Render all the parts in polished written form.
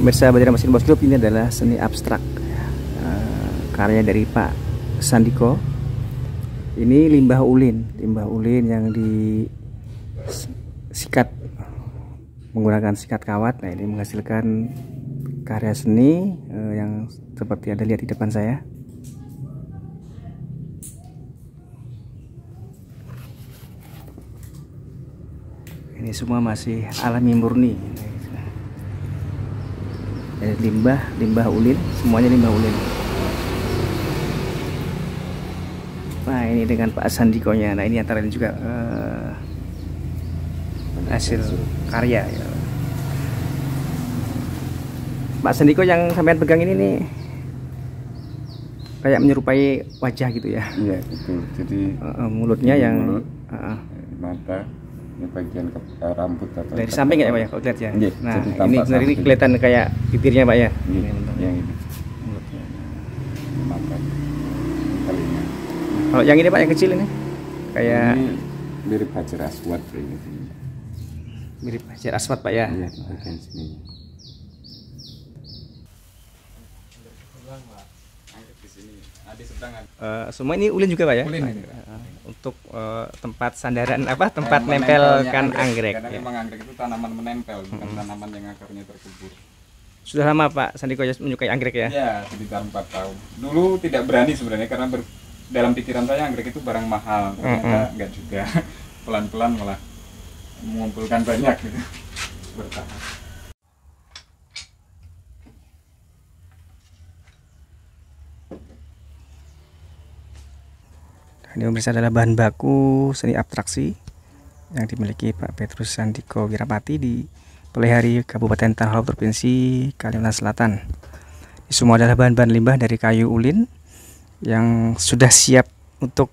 Pemirsa Banjar Mesin Bos Group, ini adalah seni abstrak karya dari Pak Sandiko. Ini limbah ulin yang disikat menggunakan sikat kawat. Nah, ini menghasilkan karya seni yang seperti Anda lihat di depan saya. Ini semua masih alami murni. Limbah ulin, semuanya limbah ulin. Nah, ini dengan Pak Sandikonya. Nah, ini antara lain juga hasil karya ya. Pak Sandiko yang sampean pegang ini nih kayak menyerupai wajah gitu ya. Iya, betul. Jadi mulutnya yang mata, ini bagian rambut atau dari samping ya Pak ya, kalau lihat ya. Iya, nah, ini kelihatan kayak bibirnya Pak ya. Iya, yang ini. Mulutnya. Mata. Telinga. Kalau yang ini Pak, yang kecil ini kayak ini mirip Hajar Aswad ini. Mirip Hajar Aswad Pak ya. Iya, di bagian sini. Semua ini ulin juga Pak ya. Ulin. Untuk tempat sandaran tempat nempelkan anggrek. Karena memang anggrek itu tanaman menempel, bukan tanaman yang akarnya terkubur. Sudah lama Pak Sandiko menyukai anggrek ya? Ya, sekitar 4 tahun. Dulu tidak berani sebenarnya karena dalam pikiran saya anggrek itu barang mahal. Ternyata enggak juga. Pelan-pelan malah mengumpulkan banyak gitu. Bertahap. Ini pemirsa adalah bahan baku seni abstraksi yang dimiliki Pak Petrus Sandiko Wirapati di Pelihari Kabupaten Tanah Lot, Provinsi Kalimantan Selatan. Ini semua adalah bahan-bahan limbah dari kayu ulin yang sudah siap untuk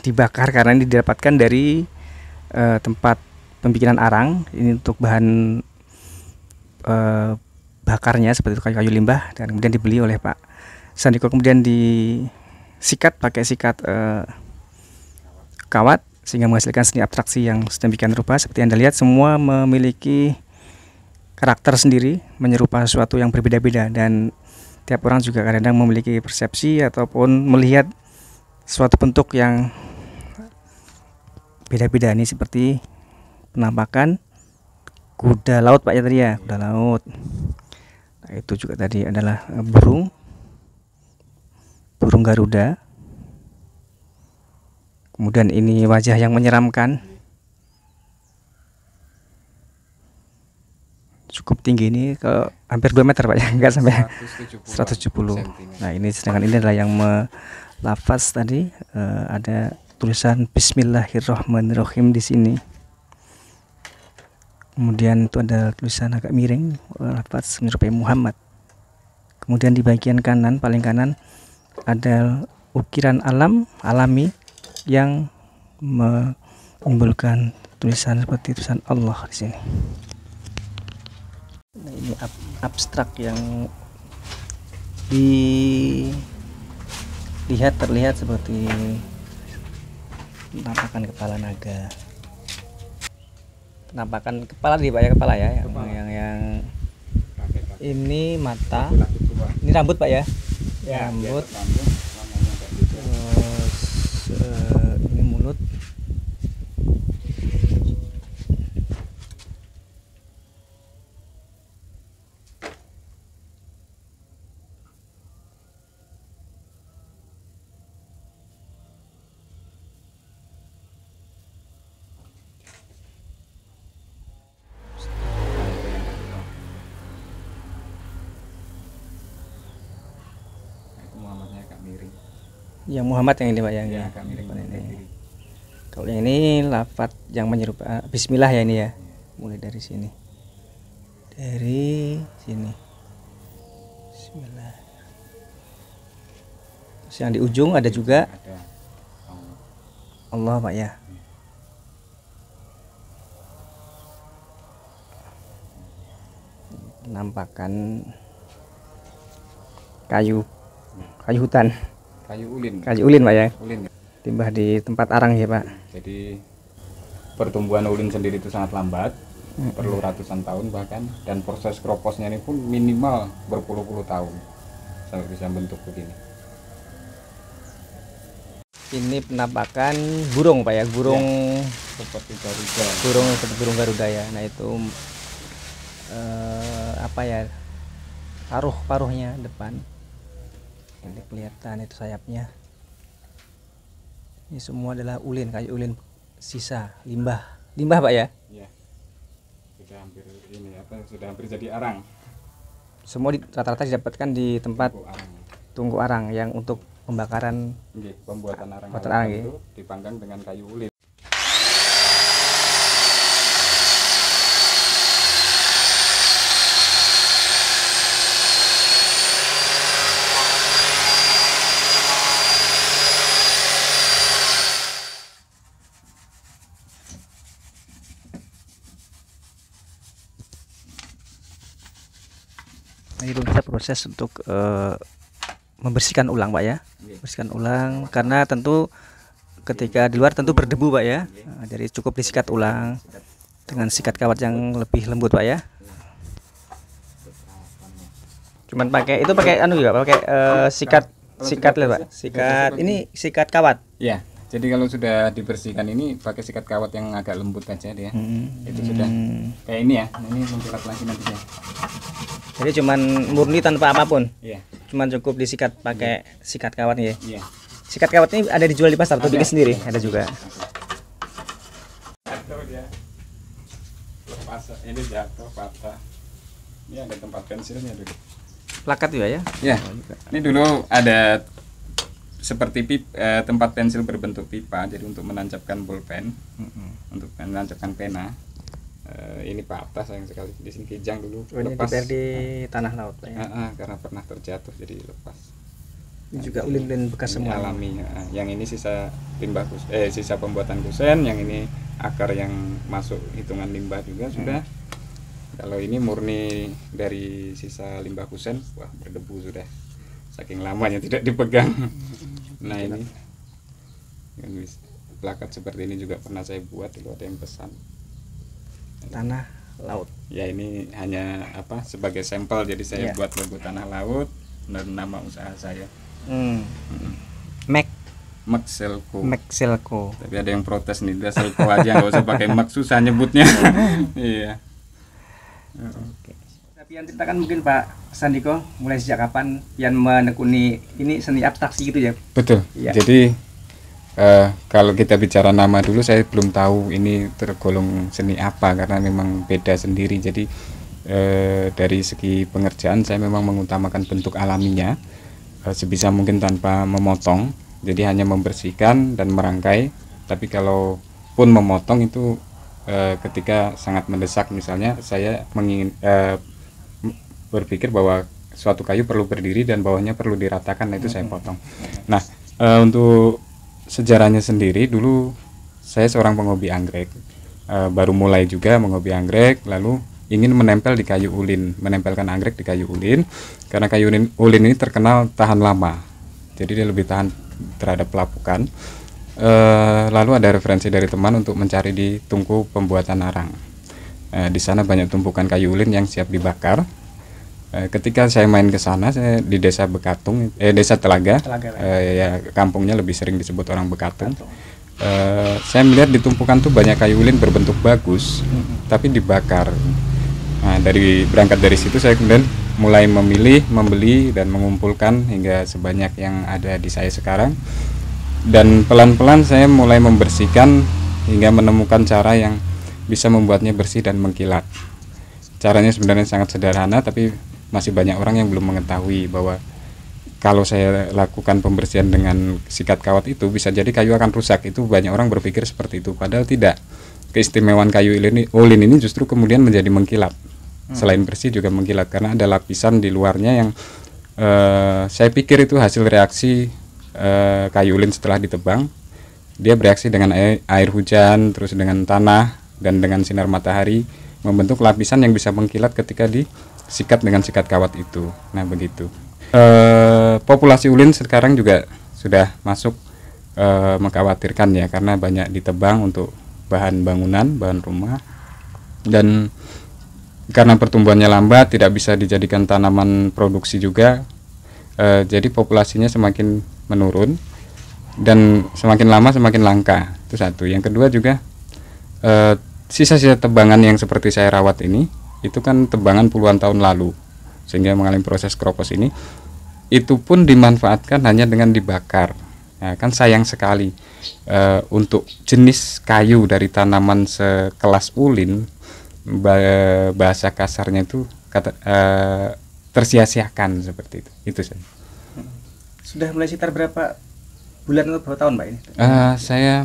dibakar karena ini didapatkan dari tempat pembikinan arang. Ini untuk bahan bakarnya seperti itu, kayu-kayu limbah, dan kemudian dibeli oleh Pak Sandiko, kemudian disikat pakai sikat kawat sehingga menghasilkan seni abstraksi yang sedemikian rupa. Seperti Anda lihat, semua memiliki karakter sendiri, menyerupai sesuatu yang berbeda-beda, dan tiap orang juga kadang-kadang memiliki persepsi ataupun melihat suatu bentuk yang beda-beda. Ini seperti penampakan kuda laut Pak ya tadi ya, kuda laut. Nah, itu juga tadi adalah burung Garuda. Kemudian ini wajah yang menyeramkan, cukup tinggi, ini ke hampir 2 meter Pak ya, enggak sampai 170. Nah, ini sedangkan ini adalah yang melafaz tadi, ada tulisan Bismillahirrahmanirrahim di sini. Kemudian itu ada tulisan agak miring, lafaz menyerupai Muhammad. Kemudian di bagian kanan, paling kanan, ada ukiran alami yang menimbulkan tulisan seperti tulisan Allah di sini. Nah, ini abstrak yang terlihat seperti penampakan kepala naga. Penampakan kepala di Pak ya, kepala ya, yang ini mata, ini rambut Pak ya, rambut. Ini mulut. Muhammadnya agak miring. Yang Muhammad yang ini Pak yang Ya, agak miring ini. Kalau yang ini lafaz yang menyerupai Bismillah ya ini ya. Mulai dari sini. Dari sini. Bismillah. Terus yang di ujung ada juga Ada Allah Pak ya. Penampakan kayu hutan. kayu ulin Pak ya. Ulin. Limbah di tempat arang ya Pak. Jadi pertumbuhan ulin sendiri itu sangat lambat. perlu ratusan tahun bahkan, dan proses kroposnya ini pun minimal berpuluh-puluh tahun sampai bisa bentuk begini. Ini penampakan burung Pak ya, burung Seperti Garuda. burung seperti burung Garuda ya. Nah itu apa ya, paruh-paruhnya depan ini kelihatan, itu sayapnya. Ini semua adalah ulin, kayu ulin sisa limbah Pak ya. Iya. Sudah hampir sudah hampir jadi arang. Semua rata-rata didapatkan di tempat tungku arang yang untuk pembakaran. Pembuatan arang Arang itu dipanggang dengan kayu ulin. Ini belum kita proses untuk membersihkan ulang Pak ya, bersihkan ulang, karena tentu ketika di luar tentu berdebu Pak ya. Nah, jadi cukup disikat ulang dengan sikat kawat yang lebih lembut Pak ya. Cuman pakai anu juga, pakai sikat lah Pak, sikat kawat. Ya, jadi kalau sudah dibersihkan ini pakai sikat kawat yang agak lembut aja dia. Itu sudah kayak ini ya. Ini mengkilat lagi nanti ya. Jadi cuman murni tanpa apapun. Iya. Cuman cukup disikat pakai sikat kawat ya. Iya. Sikat kawat ini ada dijual di pasar atau bikin sendiri? Ada juga. Jatuh dia. Lepas ini jatuh patah. Ini ada tempat pensilnya dulu. Plakat juga ya? Ya. Ini dulu ada seperti tempat pensil berbentuk pipa, jadi untuk menancapkan bolpen, untuk menancapkan pena. Ini patah sayang sekali, di sini kijang dulu. Ini Lepas di tanah laut Pak ya. karena pernah terjatuh jadi lepas. Ini juga ulin-ulin bekas Ini semua. alami. Yang ini sisa limbah sisa pembuatan kusen, yang ini akar yang masuk hitungan limbah juga sudah. Kalau ini murni dari sisa limbah kusen, wah berdebu sudah. Saking lamanya tidak dipegang. Nah ini plakat seperti ini juga pernah saya buat, dulu ada yang pesan. Tanah laut. Ya ini hanya sebagai sampel, jadi saya buat logo tanah laut dan nama usaha saya. Maxelco. Tapi ada yang protes nih, udah Selco aja nggak usah pakai Max, susah nyebutnya. Iya. Tapi yang ceritakan mungkin Pak Sandiko, mulai sejak kapan Pian menekuni ini seni abstraksi gitu ya? Betul. Ya. Jadi kalau kita bicara nama dulu, saya belum tahu ini tergolong seni apa karena memang beda sendiri. Jadi dari segi pengerjaan saya memang mengutamakan bentuk alaminya sebisa mungkin tanpa memotong. Jadi hanya membersihkan dan merangkai. Tapi kalau pun memotong itu ketika sangat mendesak, misalnya saya berpikir bahwa suatu kayu perlu berdiri dan bawahnya perlu diratakan, nah itu saya potong. Nah untuk sejarahnya sendiri, dulu saya seorang penghobi anggrek, baru mulai juga menghobi anggrek, lalu ingin menempel di kayu ulin, menempelkan anggrek di kayu ulin, karena kayu ulin ini terkenal tahan lama, jadi dia lebih tahan terhadap pelapukan. Lalu ada referensi dari teman untuk mencari di tungku pembuatan arang. Di sana banyak tumpukan kayu ulin yang siap dibakar. Ketika saya main ke sana, saya di desa Bekatung, desa Telaga, ya kampungnya lebih sering disebut orang Bekatung. Saya melihat di tumpukan tuh banyak kayu ulin berbentuk bagus, tapi dibakar. Nah, berangkat dari situ saya kemudian mulai memilih, membeli dan mengumpulkan hingga sebanyak yang ada di saya sekarang. Dan pelan-pelan saya mulai membersihkan hingga menemukan cara yang bisa membuatnya bersih dan mengkilat. Caranya sebenarnya sangat sederhana, tapi masih banyak orang yang belum mengetahui bahwa kalau saya lakukan pembersihan dengan sikat kawat itu bisa jadi kayu akan rusak. Itu banyak orang berpikir seperti itu, padahal tidak. Keistimewaan kayu ulin ini justru kemudian menjadi mengkilat. Selain bersih juga mengkilat karena ada lapisan di luarnya yang saya pikir itu hasil reaksi kayu ulin setelah ditebang. Dia bereaksi dengan air hujan, terus dengan tanah dan dengan sinar matahari, membentuk lapisan yang bisa mengkilat ketika disikat dengan sikat kawat itu. Nah begitu. Populasi ulin sekarang juga sudah masuk mengkhawatirkan ya, karena banyak ditebang untuk bahan bangunan, bahan rumah. dan karena pertumbuhannya lambat tidak bisa dijadikan tanaman produksi juga, jadi populasinya semakin menurun dan semakin lama semakin langka. Itu satu. Yang kedua juga sisa-sisa tebangan yang seperti saya rawat ini itu kan tebangan puluhan tahun lalu, sehingga mengalami proses kropos ini. Itu pun dimanfaatkan hanya dengan dibakar. Nah, kan sayang sekali untuk jenis kayu dari tanaman sekelas ulin, bahasa kasarnya itu tersia-siakan seperti itu. Itu saja. Sudah mulai sekitar berapa bulan atau berapa tahun Pak ini? Saya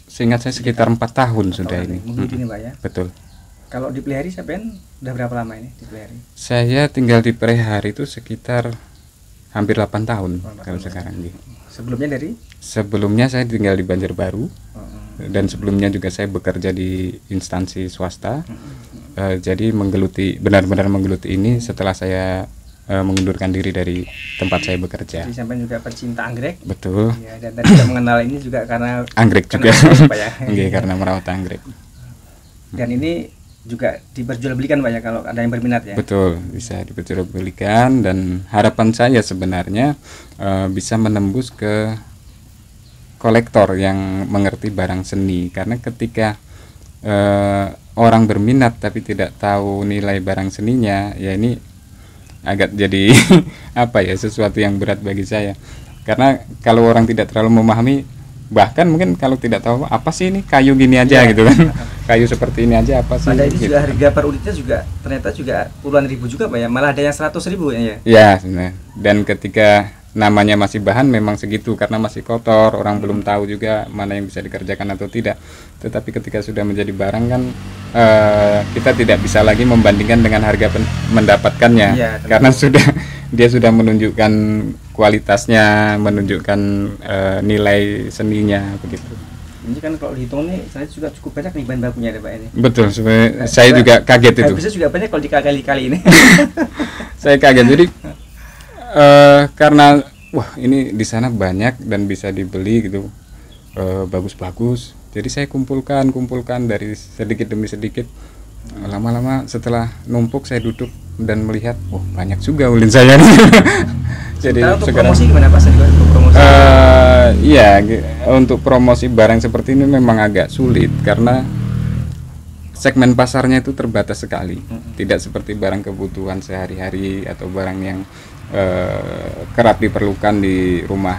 seingat saya sekitar 4 tahun sudah ini. Mungkin ini Pak ya. Betul. Kalau dipelihari sampean udah berapa lama ini dipelihari? Saya tinggal di Perihari itu sekitar hampir 8 tahun kalau sekarang. Sebelumnya dari? Sebelumnya saya tinggal di Banjarbaru, dan sebelumnya juga saya bekerja di instansi swasta. Jadi benar-benar menggeluti ini setelah saya mengundurkan diri dari tempat saya bekerja. Jadi sampean juga pecinta anggrek? Betul. Ya, dan tadi juga mengenal ini juga karena anggrek juga. Ya? Karena merawat anggrek. Dan ini juga diperjualbelikan Pak ya kalau ada yang berminat ya? Betul, bisa diperjualbelikan, dan harapan saya sebenarnya bisa menembus ke kolektor yang mengerti barang seni, karena ketika orang berminat tapi tidak tahu nilai barang seninya, ya ini agak jadi apa ya, sesuatu yang berat bagi saya, karena kalau orang tidak terlalu memahami, bahkan mungkin kalau tidak tahu apa sih ini kayu gini aja gitu kan, kayu seperti ini aja apa sih. Pada ini gitu. juga harga per unitnya juga ternyata juga puluhan ribu juga Pak ya, malah ada yang 100.000 ya. Ya, dan ketika namanya masih bahan memang segitu karena masih kotor, orang belum tahu juga mana yang bisa dikerjakan atau tidak. Tetapi ketika sudah menjadi barang kan kita tidak bisa lagi membandingkan dengan harga mendapatkannya ya, karena dia sudah menunjukkan kualitasnya, menunjukkan nilai seninya begitu. Ini kan kalau dihitung nih saya juga cukup banyak nih bahan bakunya ya Pak ini. Betul, saya juga kaget itu. Bisa juga banyak kalau dikali-kali ini. Saya kaget, jadi karena wah ini di sana banyak dan bisa dibeli gitu, bagus-bagus. Jadi saya kumpulkan dari sedikit demi sedikit. Lama-lama setelah numpuk saya duduk dan melihat, wah banyak juga ulin saya nih. Jadi untuk sekarang promosi gimana Pak? Untuk promosi? Iya, untuk promosi barang seperti ini memang agak sulit karena segmen pasarnya itu terbatas sekali. Tidak seperti barang kebutuhan sehari-hari atau barang yang kerap diperlukan di rumah,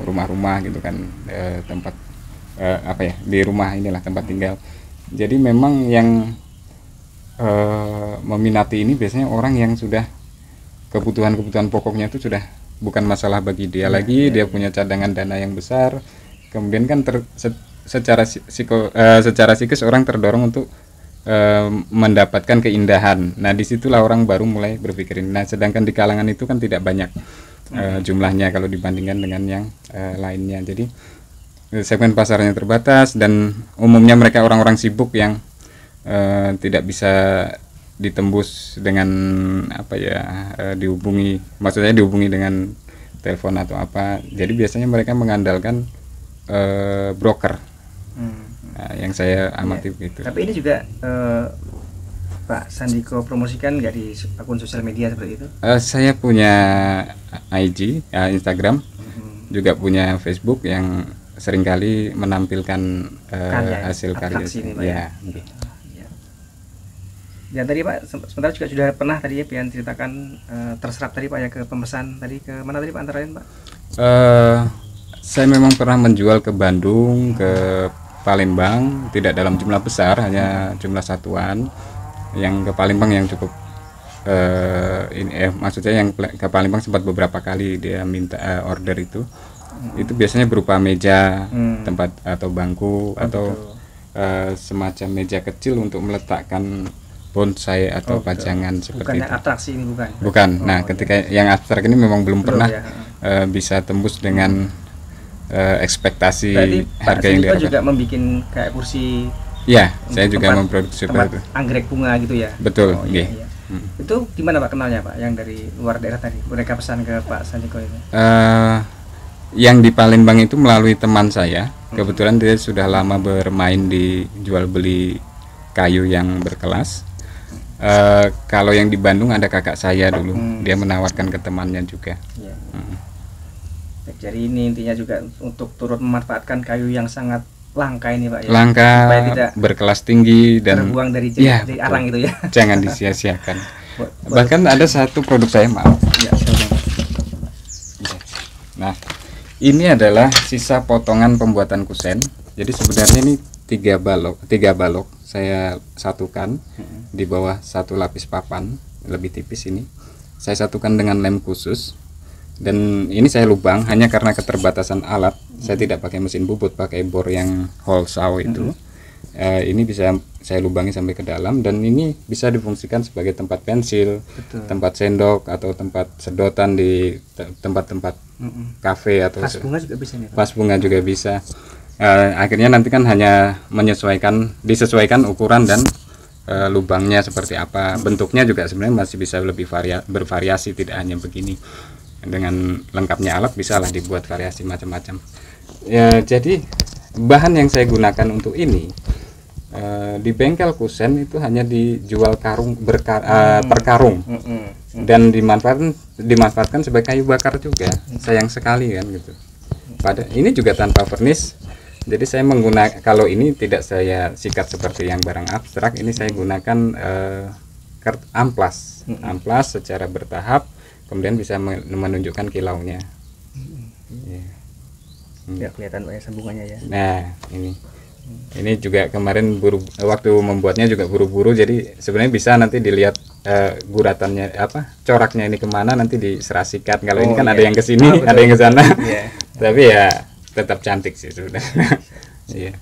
rumah-rumah gitu kan, tempat di rumah inilah tempat tinggal. Jadi memang yang meminati ini biasanya orang yang sudah kebutuhan pokoknya itu sudah bukan masalah bagi dia lagi, dia punya cadangan dana yang besar. Kemudian kan secara psikis orang terdorong untuk mendapatkan keindahan. Nah disitulah orang baru mulai berpikir ini. Nah sedangkan di kalangan itu kan tidak banyak jumlahnya kalau dibandingkan dengan yang lainnya. Jadi segmen pasarnya terbatas dan umumnya mereka orang-orang sibuk yang tidak bisa ditembus dengan dihubungi dengan telepon atau apa. Jadi biasanya mereka mengandalkan broker. Nah, yang saya amati begitu. Tapi ini juga Pak Sandiko promosikan nggak di akun sosial media seperti itu? Saya punya IG, Instagram, juga punya Facebook yang seringkali menampilkan hasil karya. Ya. Dan tadi Pak sebentar juga sudah pernah tadi ya Pian ceritakan terserap tadi Pak ya ke pemesan tadi, ke mana tadi Pak antara lain Pak? Saya memang pernah menjual ke Bandung, ke Palembang, tidak dalam jumlah besar, hanya jumlah satuan. Yang ke Palembang yang cukup maksudnya yang ke Palembang sempat beberapa kali dia minta order itu biasanya berupa meja, tempat atau bangku atau semacam meja kecil untuk meletakkan bonsai atau pajangan seperti itu. Bukan atraksi ini bukan? Bukan. Nah, ketika yang abstrak ini memang belum pernah bisa tembus dengan ekspektasi harga yang diharapkan. Juga membuat kayak kursi. Ya, saya juga memproduksi seperti itu. Anggrek bunga gitu ya. Betul. Iya. Itu gimana Pak kenalnya Pak? Yang dari luar daerah tadi mereka pesan ke Pak Sandiko itu? Yang di Palembang itu melalui teman saya. Kebetulan dia sudah lama bermain di jual beli kayu yang berkelas. Kalau yang di Bandung ada kakak saya dulu, dia menawarkan ke temannya juga. Ya. Jadi ini intinya juga untuk turut memanfaatkan kayu yang sangat langka ini Pak ya. Langka, supaya tidak berkelas tinggi dan terbuang dari ya, dari arang itu ya. jangan disia-siakan. Bahkan ada satu produk saya, maaf. Ya, Nah, ini adalah sisa potongan pembuatan kusen. Jadi sebenarnya ini tiga balok saya satukan di bawah satu lapis papan lebih tipis ini. Saya satukan dengan lem khusus. Dan ini saya lubang hanya karena keterbatasan alat. Saya tidak pakai mesin bubut, pakai bor yang hole saw itu. Ini bisa saya lubangi sampai ke dalam, dan ini bisa difungsikan sebagai tempat pensil, tempat sendok, atau tempat sedotan di tempat-tempat kafe atau vas bunga juga bisa nih Pak. vas bunga juga bisa. Akhirnya nanti kan hanya disesuaikan ukuran dan lubangnya seperti apa. Bentuknya juga sebenarnya masih bisa lebih bervariasi, tidak hanya begini. Dengan lengkapnya alat bisalah dibuat variasi macam-macam. Ya, jadi bahan yang saya gunakan untuk ini di bengkel kusen itu hanya dijual karung per karung, dan dimanfaatkan sebagai kayu bakar juga. Sayang sekali kan gitu. Ini juga tanpa vernis. Jadi saya menggunakan, kalau ini tidak saya sikat seperti yang barang abstrak, ini saya gunakan amplas secara bertahap, kemudian bisa menunjukkan kilaunya. Ya, kelihatan Pak ya sambungannya ya. Nah, ini juga kemarin waktu membuatnya juga buru-buru, jadi sebenarnya bisa nanti dilihat guratannya coraknya ini kemana, nanti diserasikan. Kalau ini kan ada yang ke sini, ada yang ke sana. Tapi ya tetap cantik sih sebenarnya. Iya.